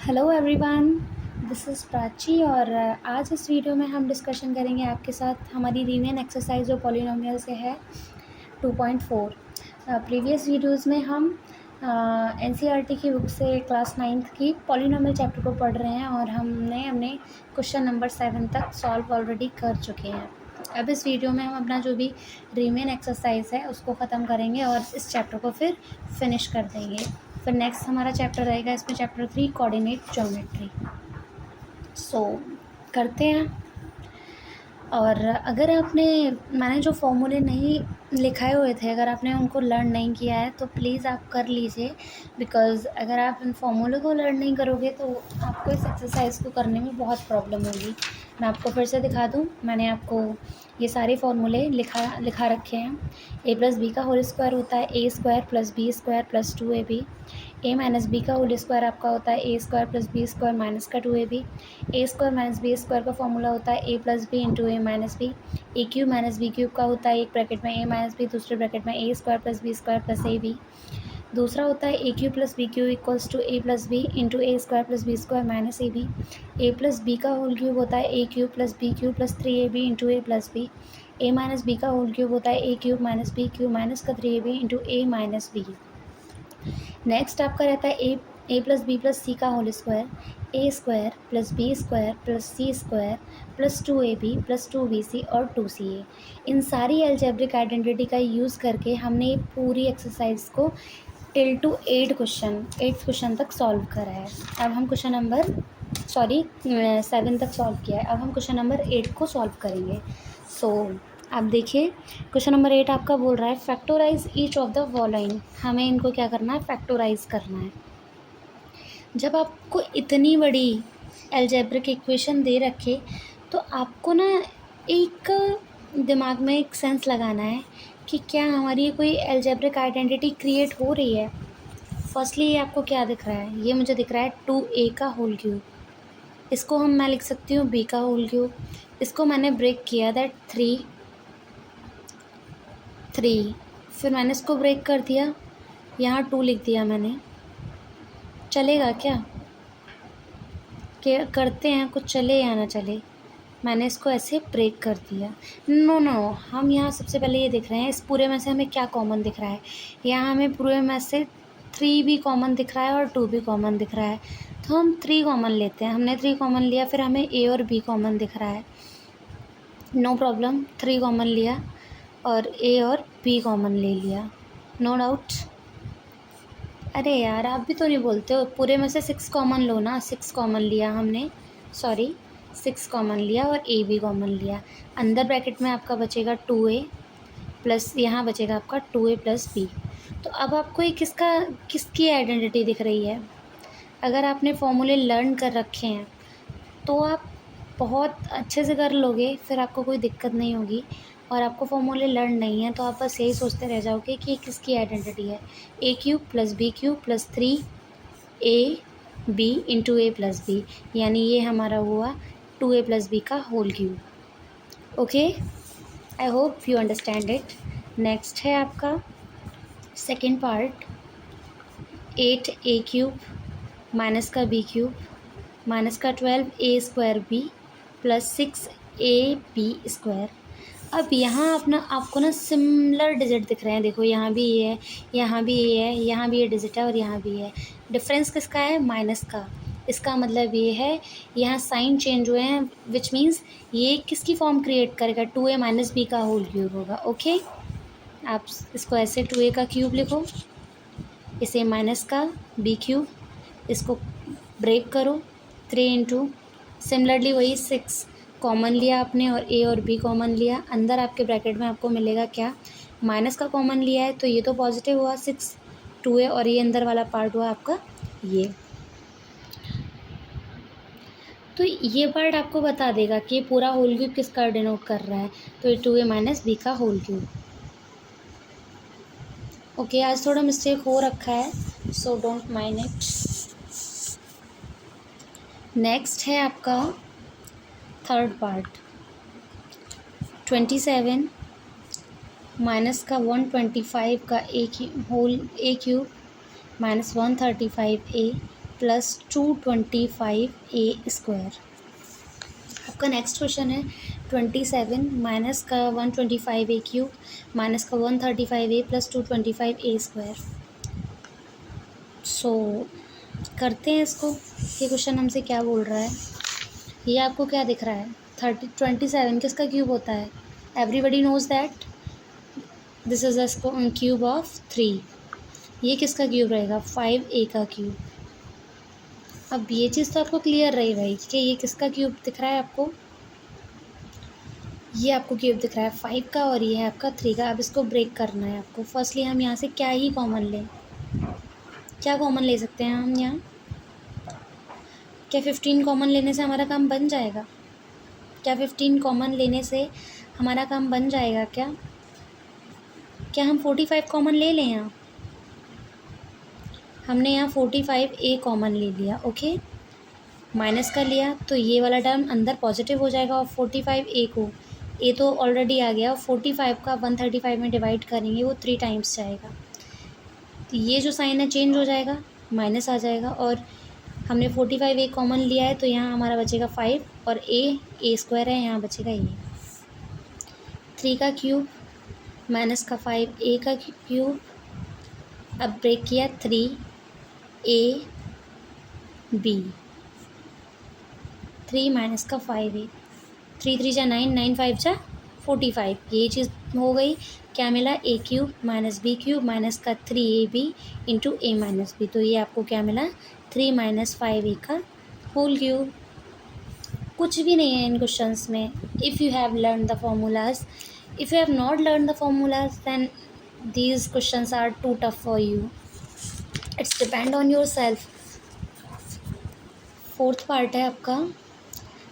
Hello everyone, this is Prachi और आज इस वीडियो में हम डिस्कशन करेंगे आपके साथ हमारी रीविजन एक्सरसाइज जो पॉलिनोमियल से है 2.4। प्रीवियस वीडियोस में हम एनसीईआरटी की बुक से क्लास 9th की पॉलिनोमियल चैप्टर को पढ़ रहे हैं और हमने क्वेश्चन नंबर 7 तक सॉल्व ऑलरेडी कर चुके हैं। अब इस वीडियो में हम अपना जो भी रीविजन एक्सरसाइज है उसको ख़त्म करेंगे और इस चैप्टर को फिर फिनिश कर देंगे। फिर नेक्स्ट हमारा चैप्टर रहेगा इसमें चैप्टर 3 कोऑर्डिनेट ज्योमेट्री। सो करते हैं। और अगर मैंने जो फॉर्मूले नहीं लिखाए हुए थे, अगर आपने उनको लर्न नहीं किया है तो प्लीज़ आप कर लीजिए, बिकॉज़ अगर आप इन फॉर्मूले को लर्न नहीं करोगे तो आपको इस एक्सरसाइज को करने में बहुत प्रॉब्लम होगी। मैं आपको फिर से दिखा दूँ, मैंने आपको ये सारे फॉर्मूले लिखा रखे हैं। a प्लस बी का होल स्क्वायर होता है a square plus B square plus 2ab। a minus B का होल स्क्वायर आपका होता है a square plus B square minus का 2ab। a square minus B square का फॉर्मूला होता है a plus B into A minus B. A cube minus B cube का होता है एक ब्रैकेट में a माइनस बी, दूसरे ब्रैकेट में a square plus B square plus A B. दूसरा होता है A cube plus B cube equals to A plus B into A square plus B square minus A B. A plus B का whole cube होता है A cube plus B cube plus 3ab into A plus B. A minus B का whole cube होता है A cube minus B cube minus का 3ab into A minus B. Next आपका रहता है A plus B plus C का whole square A square plus B square plus C square plus 2ab plus 2bc और 2ca। इन सारी algebraic identity का use करके हमने ये पूरी एक्सरसाइज को टिल टू 8th क्वेश्चन तक सॉल्व करा है। अब हम क्वेश्चन नंबर 7 तक सॉल्व किया है। अब हम क्वेश्चन नंबर 8 को सॉल्व करेंगे। सो आप देखिए, क्वेश्चन नंबर 8 आपका बोल रहा है factorise each of the following. हमें इनको क्या करना है, फैक्टोराइज करना है। जब आपको इतनी बड़ी अलजेब्रिक इक्वेशन दे रखे तो आपको ना एक दिमाग में एक सेंस लगाना है कि क्या हमारी ये कोई अलजेब्रिक आइडेंटिटी क्रिएट हो रही है। फर्स्टली ये आपको क्या दिख रहा है, ये मुझे दिख रहा है 2a का होल क्यूब। इसको मैं लिख सकती हूँ b का होल क्यूब। इसको मैंने ब्रेक किया दैट 3, फिर मैंने इसको ब्रेक कर दिया, यहाँ 2 लिख दिया मैंने। चलेगा क्या करते हैं, कुछ चले या ना चले। मैंने इसको ऐसे ब्रेक कर दिया। नो, हम यहाँ सबसे पहले ये देख रहे हैं इस पूरे में से हमें क्या कॉमन दिख रहा है। यहाँ हमें पूरे में से 3 भी कॉमन दिख रहा है और 2 भी कॉमन दिख रहा है, तो हम 3 कॉमन लेते हैं। हमने 3 कॉमन लिया, फिर हमें a और b कॉमन दिख रहा है। नो प्रॉब्लम, 3 कॉमन लिया और a और b कॉमन ले लिया, नो डाउट। अरे यार, आप भी तो नहीं बोलते हो। पूरे में से 6 कॉमन लो ना। 6 कॉमन लिया हमने, 6 कॉमन लिया और a भी कॉमन लिया। अंदर ब्रैकेट में आपका बचेगा 2a प्लस यहाँ बचेगा आपका 2a प्लस b। तो अब आपको ये किसकी आइडेंटिटी दिख रही है। अगर आपने फॉर्मूले लर्न कर रखे हैं तो आप बहुत अच्छे से कर लोगे, फिर आपको कोई दिक्कत नहीं होगी। और आपको फॉर्मूले लर्न नहीं है तो आप बस यही सोचते रह जाओगे कि ये किसकी आइडेंटिटी है। A cube plus B cube plus 3ab into A plus B, यानी ये हमारा हुआ 2a प्लस बी का whole cube. Okay, I hope you understand it. Next है आपका second part, 8a cube minus का b क्यूब माइनस का 12a square b plus 6ab square. अब यहाँ आपको ना सिमिलर डिजिट दिख रहे हैं। देखो, यहाँ भी ये है, यहाँ भी ये है, यहाँ भी ये डिजिट है और यहाँ भी है। डिफरेंस किसका है, माइनस का। इसका मतलब ये है यहाँ साइन चेंज हुए हैं, विच मीन्स ये किसकी फॉर्म क्रिएट करेगा, 2a माइनस बी का होल क्यूब होगा। ओके, आप इसको ऐसे 2a का क्यूब लिखो, इसे माइनस का b क्यूब, इसको ब्रेक करो 3 इंटू, सिमिलरली वही 6 कॉमन लिया आपने और a और b कॉमन लिया। अंदर आपके ब्रैकेट में आपको मिलेगा क्या, माइनस का कॉमन लिया है तो ये तो पॉजिटिव हुआ 6 2a, और ये अंदर वाला पार्ट हुआ आपका ये। तो ये पार्ट आपको बता देगा कि ये पूरा होल क्यूब किसका डिनोट कर रहा है, तो ये 2a माइनस बी का होल क्यूब। ओके, आज थोड़ा मिस्टेक हो रखा है, so don't mind it. Next है आपका थर्ड पार्ट, 27 माइनस का 125 का ए cube minus 135a plus 225a²। आपका नेक्स्ट क्वेश्चन है 27 माइनस का 125a³ माइनस का 135a प्लस 225a²। सो करते हैं इसको। ये क्वेश्चन हमसे क्या बोल रहा है, ये आपको क्या दिख रहा है? 27 किसका क्यूब होता है? Everybody knows that this is the cube of 3। ये किसका क्यूब रहेगा? 5a का क्यूब। अब ये चीज़ तो आपको क्लियर रही भाई कि ये किसका क्यूब दिख रहा है आपको? ये आपको क्यूब दिख रहा है 5 का और ये है आपका 3 का। अब इसको ब्रेक करना है आपको। फर्स्टली हम यहाँ से क्या ही कॉमन लें? क्या कॉमन ले सकते हैं हम यहाँ? क्या 15 कॉमन लेने से हमारा काम बन जाएगा? क्या 15 कॉमन लेने से हमारा काम बन जाएगा क्या? क्या हम 45 कॉमन ले लें यहाँ? हमने यहाँ 45a कॉमन ले लिया, ओके। माइनस का लिया तो ये वाला टर्म अंदर पॉजिटिव हो जाएगा और 45a को, ए तो ऑलरेडी आ गया, 45 का 135 में डिवाइड करेंगे वो 3 टाइम्स जाएगा। तो ये जो साइन है चेंज हो जाएगा, माइनस आ जाएगा। और हमने 45a कॉमन लिया है तो यहाँ हमारा बचेगा 5 और a² है, यहाँ बचेगा ये 3 का क्यूब माइनस का 5a का क्यूब। अब ब्रेक किया 3ab, 3 माइनस का 5a, 3 3 जा 9, 9 5 जा 45। ये चीज़ हो गई। क्या मिला? a³ माइनस b³ माइनस का 3ab into a minus b। तो ये आपको क्या मिला? 3 माइनस 5a का होल क्यूब। कुछ भी नहीं है इन क्वेश्चंस में। If you have learn the formulas, if you have not learn the formulas then these questions are too tough for you. It's depend on yourself. Fourth part है आपका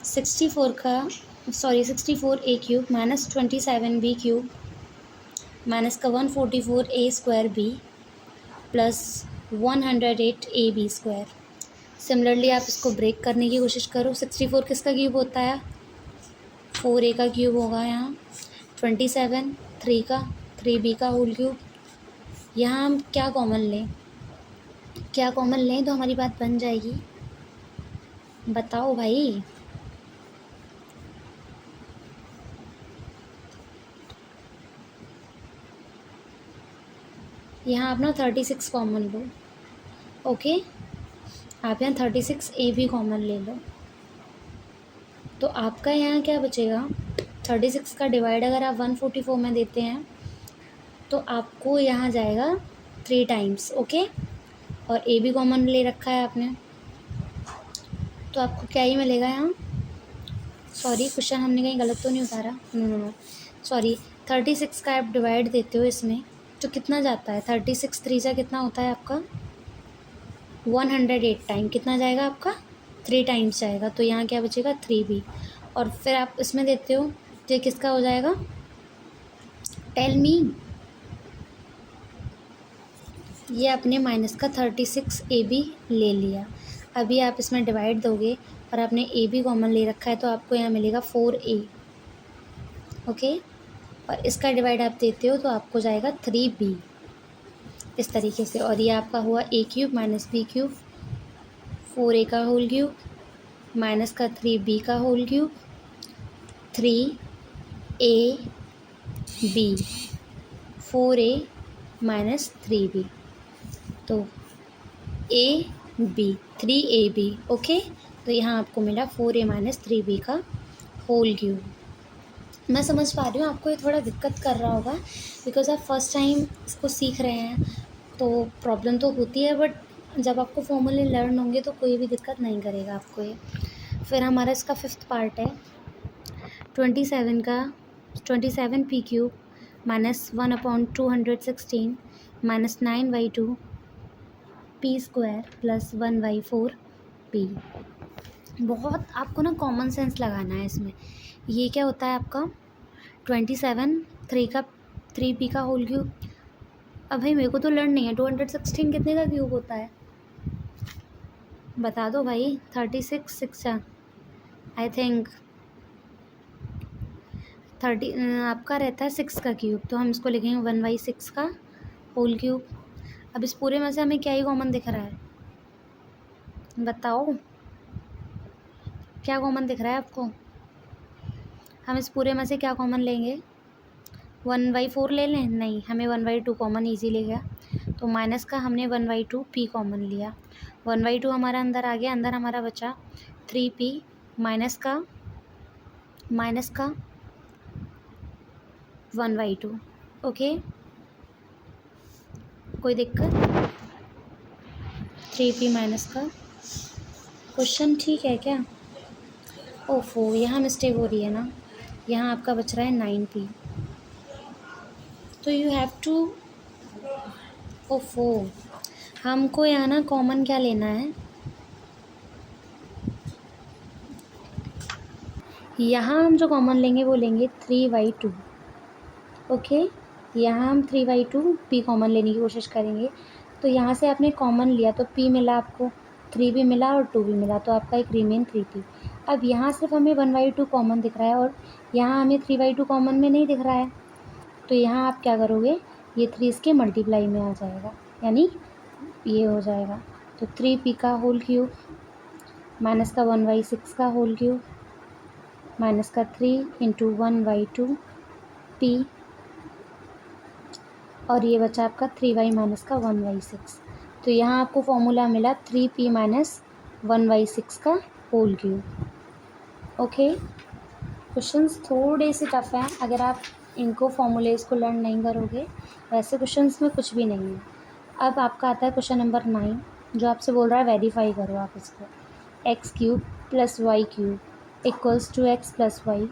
64a³ minus 27b³ minus का 144a² plus 108ab²। Similarly आप इसको break करने की कोशिश करो। 64 किसका क्यूब होता है? 4a का क्यूब होगा यहाँ। 27 3 का, 3b का होल क्यूब। यहाँ हम क्या कॉमन लें? क्या कॉमन लें तो हमारी बात बन जाएगी? बताओ भाई। यहाँ आप ना 36 कॉमन लो, ओके। आप यहाँ 36a भी कॉमन ले लो तो आपका यहाँ क्या बचेगा? 36 का डिवाइड अगर आप 144 में देते हैं तो आपको यहाँ जाएगा 3 टाइम्स, ओके। और a भी कॉमन ले रखा है आपने तो आपको क्या ही मिलेगा यहाँ? सॉरी, क्वेश्चन हमने कहीं गलत तो नहीं उतारा? No, sorry. 36 का आप डिवाइड देते हो इसमें तो कितना जाता है? 36 3 जा कितना होता है आपका? 108 टाइम। कितना जाएगा आपका? 3 टाइम्स जाएगा। तो यहाँ क्या बचेगा? 3b। और फिर आप इसमें देते हो तो ये किसका हो जाएगा? Tell me. ये आपने माइनस का 36ab ले लिया। अभी आप इसमें डिवाइड दोगे और आपने a भी कॉमन ले रखा है तो आपको यहाँ मिलेगा 4a, ओके। और इसका डिवाइड आप देते हो तो आपको जाएगा 3b इस तरीके से। और ये आपका हुआ a³ माइनस b³ 4a का होल क्यूब माइनस का 3b का whole cube 3ab 4a minus 3b। तो ab 3ab, ओके। तो यहाँ आपको मिला 4a माइनस 3b का होल क्यूब। मैं समझ पा रही हूँ आपको ये थोड़ा दिक्कत कर रहा होगा बिकॉज़ आप फर्स्ट टाइम इसको सीख रहे हैं तो प्रॉब्लम तो होती है, बट जब आपको फॉर्मूले लर्न होंगे तो कोई भी दिक्कत नहीं करेगा आपको ये। फिर हमारा इसका 5th पार्ट है 27p³ minus 1/216 minus 9/2 p² plus 1/4p। बहुत आपको ना कॉमन सेंस लगाना है इसमें। ये क्या होता है आपका? 27 3b का होल क्यूब। अब भाई मेरे को तो लर्न नहीं है 216 कितने का क्यूब होता है? बता दो भाई। 36 6 आई थिंक 30 आपका रहता है 6 का क्यूब तो हम इसको लिखेंगे 1/6 का होल क्यूब। अब इस पूरे में से हमें क्या ही कॉमन दिख रहा है? बताओ क्या कॉमन दिख रहा है आपको। हम इस पूरे में से क्या कॉमन लेंगे, 1/4 ले लें, नहीं हमें 1/2 कॉमन ईजी ले गया, तो माइनस का हमने 1/2 पी कॉमन लिया, 1/2 हमारा अंदर आ गया, अंदर हमारा बचा 3p माइनस का 1/2। ओके, कोई दिक्कत, 3p माइनस का क्वेश्चन ठीक है क्या। ओफो, यहाँ मिस्टेक हो रही है ना, यहाँ आपका बच रहा है 9p, तो यू हैव टू, ओफो हमको यहाँ ना कॉमन क्या लेना है, यहाँ हम जो कॉमन लेंगे वो लेंगे 3/2। ओके, यहाँ हम 3/2 p कॉमन लेने की कोशिश करेंगे, तो यहाँ से आपने कॉमन लिया तो p मिला आपको, 3 भी मिला और 2 भी मिला, तो आपका एक रिमेन 3p। अब यहाँ सिर्फ हमें 1/2 कॉमन दिख रहा है और यहाँ हमें 3/2 कॉमन में नहीं दिख रहा है, तो यहाँ आप क्या करोगे, ये 3 इसके मल्टीप्लाई में आ जाएगा, यानी ये हो जाएगा, तो 3p का होल क्यूब माइनस का 1/6 का होल क्यूब माइनस का 3 इंटू 1/2 p, और ये बचा आपका 3y माइनस का 1/6, तो यहाँ आपको फॉर्मूला मिला 3p माइनस 1/6 का होल क्यूब। ओके, क्वेश्चंस थोड़े से टफ हैं, अगर आप इनको फॉर्मूलेज को लर्न नहीं करोगे, वैसे क्वेश्चंस में कुछ भी नहीं है। अब आपका आता है क्वेश्चन नंबर 9, जो आपसे बोल रहा है वेरीफाई करो आप इसको, x³ + y³ equals to x + y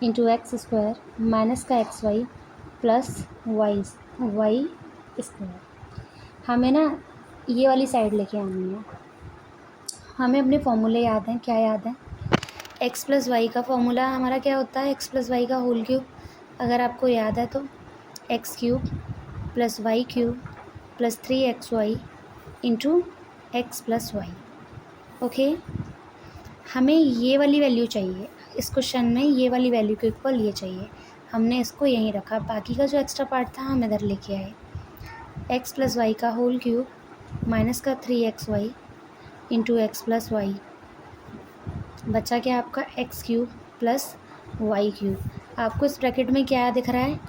into x² minus का xy प्लस y स्क्वायर। हमें ना ये वाली साइड लेके आनी है, हमें अपने फॉर्मूले याद हैं, क्या याद है, x + y का फॉर्मूला हमारा क्या होता है, x + y का होल क्यूब, अगर आपको याद है तो x³ + y³ + 3xy into x + y। Okay, हमें ये वाली वैल्यू चाहिए, इस क्वेश्चन में ये वाली वैल्यू के इक्वल ये चाहिए, हमने इसको यहीं रखा, बाकी का जो एक्स्ट्रा पार्ट था हम इधर लेके आए, x + y का होल क्यूब माइनस का 3xy इंटू x + y, बचा क्या आपका x³ + y³। आपको इस ब्रैकेट में क्या दिख रहा है,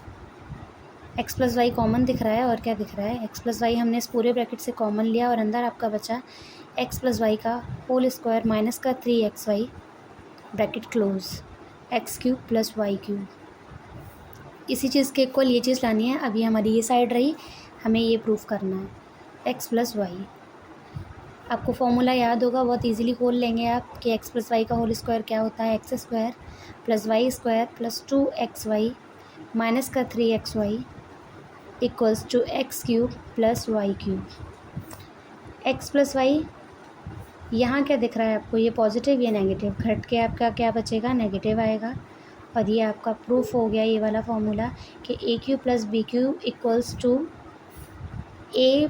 x + y कॉमन दिख रहा है, और क्या दिख रहा है, x + y हमने इस पूरे ब्रैकेट से कॉमन लिया और अंदर आपका बचा x + y का होल स्क्वायर माइनस का 3xy bracket close x³ + y³। इसी चीज़ के इक्वल ये चीज़ लानी है, अभी हमारी ये साइड रही, हमें ये प्रूफ करना है x + y। आपको फॉर्मूला याद होगा, बहुत इजीली खोल लेंगे आप कि x + y का होल स्क्वायर क्या होता है, x² + y² + 2xy माइनस का 3xy equals to x³ + y³। x + y यहाँ क्या दिख रहा है आपको, ये पॉजिटिव, ये नेगेटिव, घट के आपका क्या बचेगा, नेगेटिव आएगा, और ये आपका प्रूफ हो गया ये वाला फॉर्मूला कि a³ + b³ equals to x³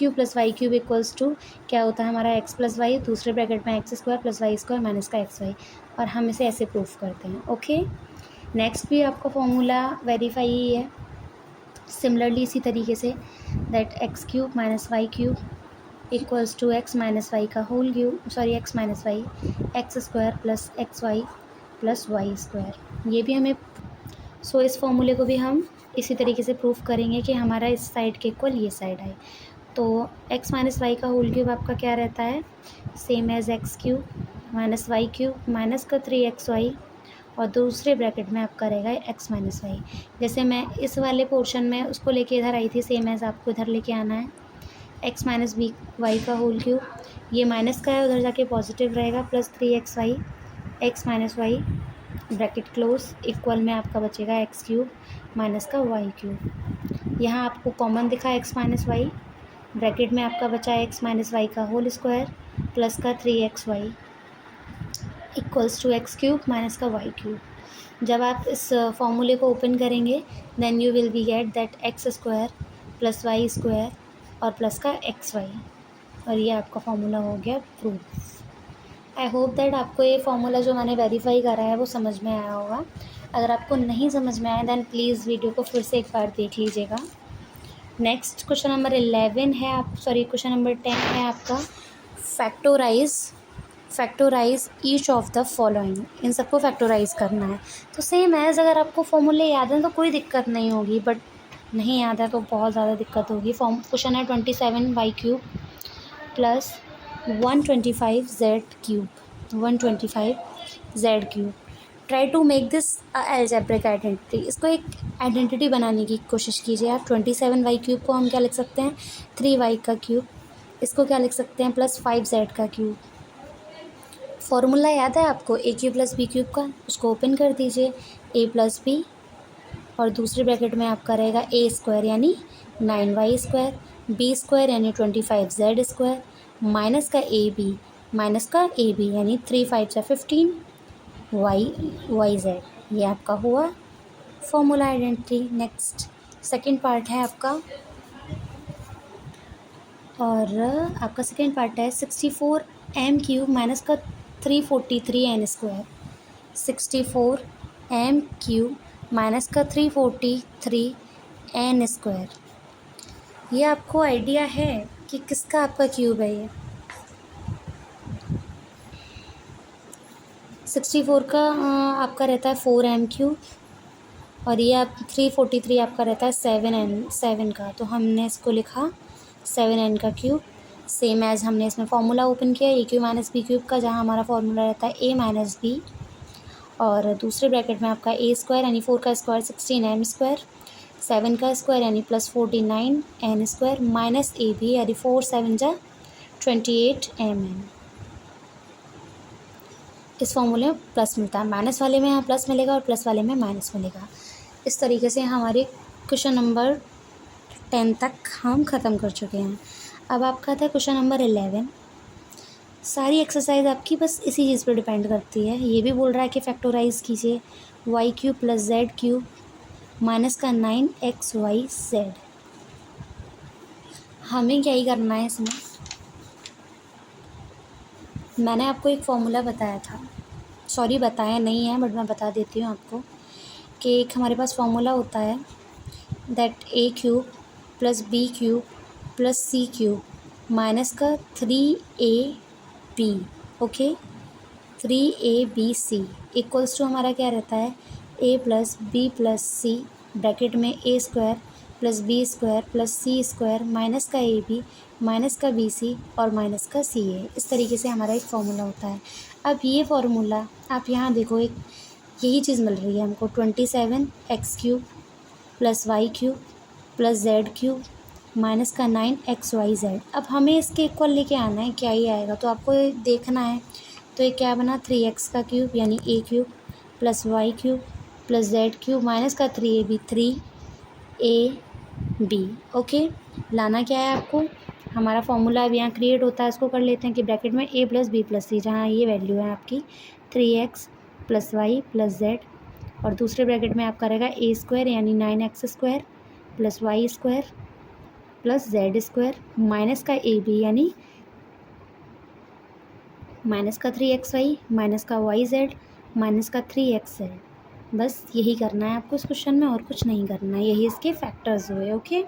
+ y³ equals to क्या होता है हमारा x + y, दूसरे ब्रैकेट में x² + y² माइनस का xy, और हम इसे ऐसे प्रूफ करते हैं। ओके, नेक्स्ट भी आपका फॉर्मूला वेरीफाई ही है, सिमिलरली इसी तरीके से, that x³ - y³ equals to x - y का whole cube, x - y x² + xy + y²। ये भी हमें, सो इस फॉर्मूले को भी हम इसी तरीके से प्रूफ करेंगे कि हमारा इस साइड के इक्वल ये साइड आए, तो x - y का होल क्यूब आपका क्या रहता है, same as x³ - y³ minus का 3xy, और दूसरे ब्रैकेट में आपका रहेगा x - y। जैसे मैं इस वाले पोर्शन में उसको लेके इधर आई थी, सेम एज आपको इधर लेके आना है, x - y का होल क्यूब, ये माइनस का है, उधर जाके पॉजिटिव रहेगा, plus 3xy x - y bracket close equal में आपका बचेगा x³ माइनस का y³। यहाँ आपको कॉमन दिखा x - y, ब्रैकेट में आपका बचा x - y का होल स्क्वायर प्लस का 3xy equals to x³ minus का y³। जब आप इस फॉर्मूले को ओपन करेंगे, then you will be get that x² + y² और प्लस का xy, और ये आपका फॉर्मूला हो गया प्रूफ। आई होप दैट आपको ये फॉर्मूला जो मैंने वेरीफाई करा है वो समझ में आया होगा। अगर आपको नहीं समझ में आया, देन प्लीज़ वीडियो को फिर से एक बार देख लीजिएगा। नेक्स्ट क्वेश्चन नंबर 11 है क्वेश्चन नंबर 10 है आपका factorise each of the following. इन सबको फैक्टोराइज करना है। तो सेम एज अगर आपको फॉर्मूले याद हैं तो कोई दिक्कत नहीं होगी, बट नहीं याद है तो बहुत ज़्यादा दिक्कत होगी। क्वेश्चन है 27y³ plus 125z³ try to make this algebraic identity. इसको एक आइडेंटिटी बनाने की कोशिश कीजिए आप। 27y³ को हम क्या लिख सकते हैं, 3y³। इसको क्या लिख सकते हैं, +5z³। फॉर्मूला याद है आपको a³ + b³ का, उसको ओपन कर दीजिए। a + b और दूसरे ब्रैकेट में आपका रहेगा a² यानी 9y², b² यानी 25z², माइनस का a b यानी 3 5 × 15 yz। ये आपका हुआ formula identity. Next second part है आपका, और आपका सेकंड पार्ट है 64m³ माइनस का 343n²। 64m³ माइनस का 343n²। ये आपको आइडिया है कि किसका आपका क्यूब है। ये 64 का आपका रहता है 4m³ और ये आप 343 आपका रहता है 7 का। तो हमने इसको लिखा 7n का क्यूब। सेम एज हमने इसमें फार्मूला ओपन किया a³ - b³ का, जहाँ हमारा फार्मूला रहता है a - b, और दूसरे ब्रैकेट में आपका a² यानी 4 का स्क्वायर 16m², 7 का स्क्वायर यानी +49n² माइनस ab यानी 4 7 × 28mn। इस फॉर्मूले में प्लस मिलता है, माइनस वाले में यहाँ प्लस मिलेगा और प्लस वाले में माइनस मिलेगा। इस तरीके से हमारे क्वेश्चन नंबर 10 तक हम ख़त्म कर चुके हैं। अब आपका था क्वेश्चन नंबर 11। सारी एक्सरसाइज आपकी बस इसी चीज़ पर डिपेंड करती है। ये भी बोल रहा है कि फैक्टोराइज कीजिए y³ + z³ माइनस का 9xyz। हमें क्या ही करना है इसमें। मैंने आपको एक फ़ॉर्मूला बताया था, सॉरी बताया नहीं है बट मैं बता देती हूँ आपको, कि एक हमारे पास फार्मूला होता है that a³ + b³ + c³ minus का 3ab, okay, 3abc equals to हमारा क्या रहता है, a + b + c ब्रैकेट में a² + b² + c² माइनस का ab माइनस का bc और माइनस का ca। इस तरीके से हमारा एक फार्मूला होता है। अब ये फार्मूला आप यहाँ देखो, एक यही चीज़ मिल रही है हमको, 27x³ + y³ + z³ माइनस का 9xyz। अब हमें इसके इक्वल लेके आना है, क्या ही आएगा तो आपको देखना है। तो ये क्या बना, 3x³ यानी a³ + y³ + z³ माइनस का 3ab 3ab, ओके। लाना क्या है आपको, हमारा फॉर्मूला अब यहाँ क्रिएट होता है, इसको कर लेते हैं कि ब्रैकेट में a + b + c, जहाँ ये वैल्यू है आपकी 3x + y + z, और दूसरे ब्रैकेट में आपका रहेगा a² यानी 9x² + y² + z² माइनस का ab यानी माइनस का 3xy माइनस का yz माइनस का 3xz। बस यही करना है आपको इस क्वेश्चन में, और कुछ नहीं करना है। यही इसके फैक्टर्स हुए, ओके।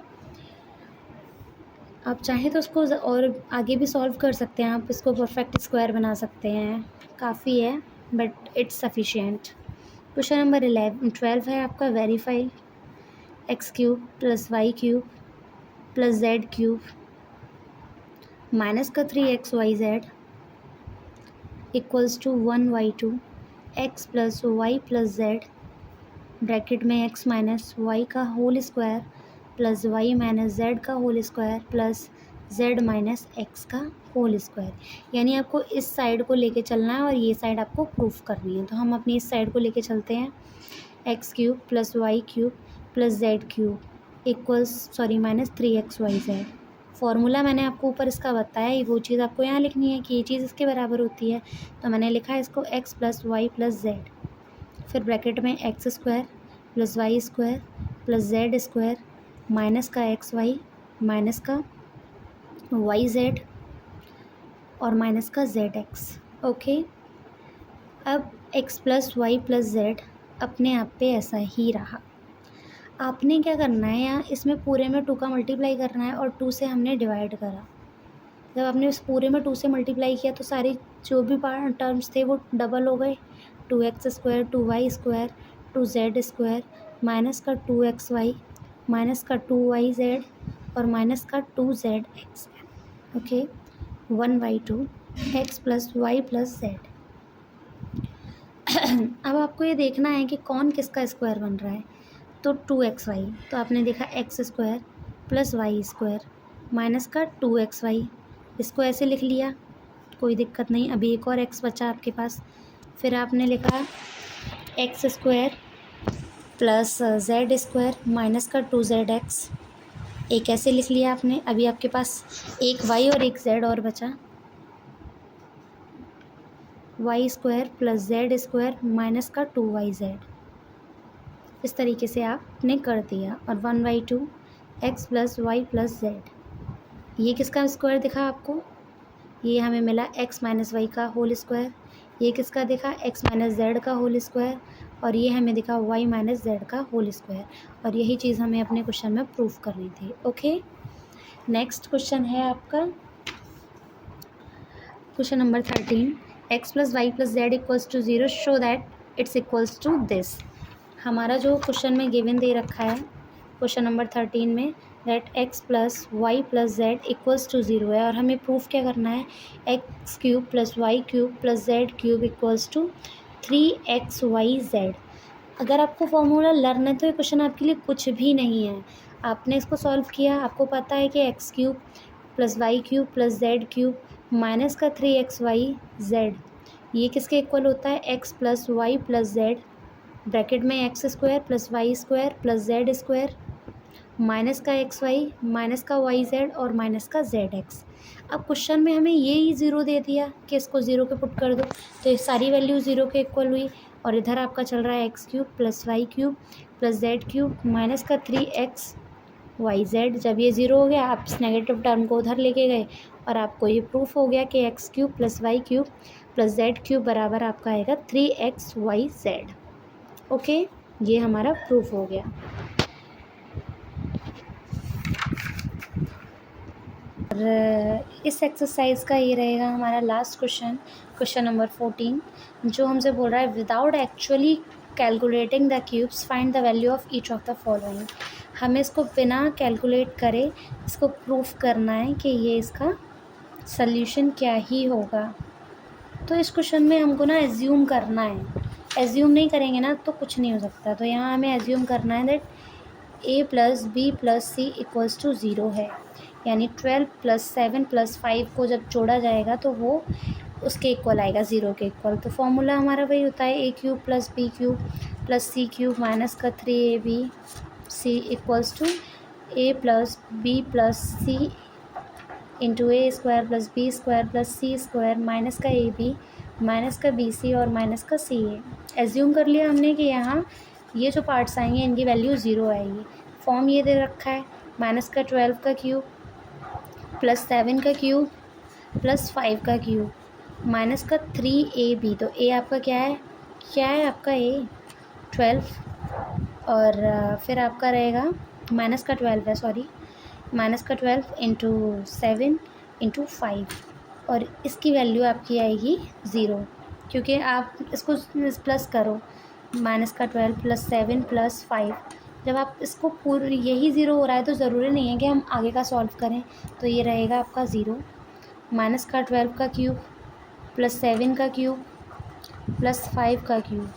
आप चाहें तो उसको और आगे भी सॉल्व कर सकते हैं। आप इसको परफेक्ट स्क्वायर बना सकते हैं, काफ़ी है but it's sufficient. Question number 12 है आपका, verify x³ + y³ + z³ minus का 3xyz equals to 1y2 x + y + z bracket में x - y का whole square plus y - z का whole square plus z - x का होल स्क्वायर। यानी आपको इस साइड को लेके चलना है और ये साइड आपको प्रूफ करनी है। तो हम अपनी इस साइड को लेके चलते हैं, x³ + y³ + z³ minus 3xyz। Formula मैंने आपको ऊपर इसका बताया, वो चीज़ आपको यहाँ लिखनी है कि ये चीज़ इसके बराबर होती है। तो मैंने लिखा है इसको x + y + z, फिर ब्रैकेट में x² + y² + z² माइनस का xy माइनस का yz और माइनस का zx, ओके। अब x + y + z अपने आप पे ऐसा ही रहा। आपने क्या करना है, यहाँ इसमें पूरे में 2 का मल्टीप्लाई करना है और 2 से हमने डिवाइड करा। जब आपने उस पूरे में 2 से मल्टीप्लाई किया तो सारे जो भी टर्म्स थे वो डबल हो गए। 2x² 2y² 2z² माइनस का 2xy माइनस का 2yz और माइनस का 2zx। Okay, 1/2 x + y + z। अब आपको ये देखना है कि कौन किसका स्क्वायर बन रहा है। तो 2xy, तो आपने देखा x² + y² माइनस का 2xy, इसको ऐसे लिख लिया, कोई दिक्कत नहीं। अभी एक और x बचा आपके पास। फिर आपने लिखा x² + z² माइनस का 2zx, एक ऐसे लिख लिया आपने। अभी आपके पास एक y और एक z और बचा, y² + z² माइनस का 2yz। इस तरीके से आपने कर दिया। और 1/2 x + y + z। ये किसका स्क्वायर दिखा आपको? ये हमें मिला x - y का होल स्क्वायर। ये किसका दिखा? x - z का होल स्क्वायर। और ये हमें दिखा y - z का होल स्क्वायर। और यही चीज़ हमें अपने क्वेश्चन में प्रूफ करनी थी। ओके, नेक्स्ट क्वेश्चन है आपका question number 13। x + y + z = 0 show that it's equals to this. हमारा जो क्वेश्चन में गिवन दे रखा है क्वेश्चन नंबर 13 में, दैट x + y + z = 0 है। और हमें प्रूफ क्या करना है? x³ + y³ + z³ = 3xyz। अगर आपको फॉर्मूला लर्न है तो ये क्वेश्चन आपके लिए कुछ भी नहीं है। आपने इसको सॉल्व किया, आपको पता है कि x³ + y³ + z³ माइनस का 3xyz ये किसके इक्वल होता है? x + y + z ब्रैकेट में x² + y² + z² माइनस का xy माइनस का yz और माइनस का zx। अब क्वेश्चन में हमें ये ही ज़ीरो दे दिया कि इसको ज़ीरो पे पुट कर दो, तो ये सारी वैल्यू ज़ीरो के इक्वल हुई। और इधर आपका चल रहा है x³ + y³ + z³ माइनस का 3xyz। जब ये ज़ीरो हो गया, आप इस नेगेटिव टर्म को उधर लेके गए और आपको ये प्रूफ हो गया कि x³ + y³ + z³ बराबर आपका आएगा 3xyz। ओके, ये हमारा प्रूफ हो गया। और इस एक्सरसाइज का ये रहेगा हमारा लास्ट क्वेश्चन, क्वेश्चन नंबर 14, जो हमसे बोल रहा है without actually calculating the cubes find the value of each of the following. हमें इसको बिना कैलकुलेट करे इसको प्रूफ करना है कि ये इसका सल्यूशन क्या ही होगा। तो इस क्वेश्चन में हमको ना एज्यूम करना है, एज्यूम नहीं करेंगे ना तो कुछ नहीं हो सकता। तो यहाँ हमें एज्यूम करना है दैट a + b + c = 0 है, यानी 12 + 7 + 5 को जब जोड़ा जाएगा तो वो उसके इक्वल आएगा, ज़ीरो के इक्वल। तो फॉर्मूला हमारा वही होता है a³ + b³ + c³ माइनस का 3ab c = a + b + c into a² + b² + c² minus का ab माइनस का bc और माइनस का ca। एज्यूम कर लिया हमने कि यहाँ ये जो पार्ट्स आएंगे इनकी वैल्यू ज़ीरो आएगी। फॉर्म ये दे रखा है -12 का क्यूब + 7 का क्यूब + 5 का क्यूब माइनस का 3ab। तो a आपका क्या है आपका a 12 और फिर आपका रहेगा माइनस का 12 है, सॉरी, माइनस का 12 इंटू 7 इंटू 5 और इसकी वैल्यू आपकी आएगी 0, क्योंकि आप इसको प्लस करो माइनस का 12 + 7 + 5। जब आप इसको पूरी यही ज़ीरो हो रहा है तो ज़रूरी नहीं है कि हम आगे का सॉल्व करें। तो ये रहेगा आपका 0 माइनस का 12 का क्यूब + 7 का क्यूब + 5 का क्यूब।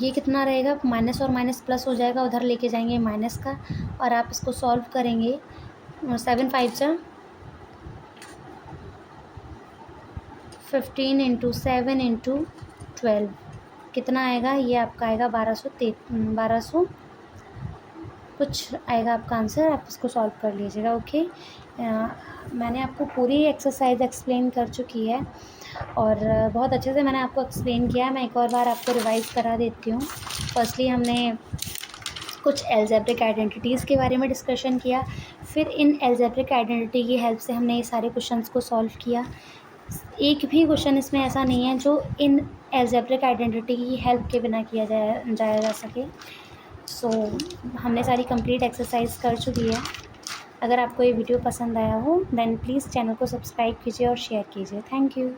ये कितना रहेगा? माइनस और माइनस प्लस हो जाएगा, उधर लेके जाएंगे माइनस का और आप इसको सॉल्व करेंगे 7 × 5 = 15 इंटू 7 इंटू 12 कितना आएगा? ये आपका आएगा 1200 कुछ आएगा आपका आंसर। आप इसको सॉल्व कर लीजिएगा। ओके, मैंने आपको पूरी एक्सरसाइज एक्सप्लेन कर चुकी है और बहुत अच्छे से मैंने आपको एक्सप्लेन किया है। मैं एक और बार आपको रिवाइज करा देती हूँ। फर्स्टली हमने कुछ एल्जेब्रिक आइडेंटिटीज़ के बारे में डिस्कशन किया, फिर इन एल्जेब्रिक आइडेंटिटी की हेल्प से हमने ये सारे क्वेश्चंस को सॉल्व किया। एक भी क्वेश्चन इसमें ऐसा नहीं है जो इन एल्जेब्रिक आइडेंटिटी की हेल्प के बिना किया जाया जा सके। सो हमने सारी कंप्लीट एक्सरसाइज कर चुकी है। अगर आपको ये वीडियो पसंद आया हो देन प्लीज़ चैनल को सब्सक्राइब कीजिए और शेयर कीजिए। Thank you.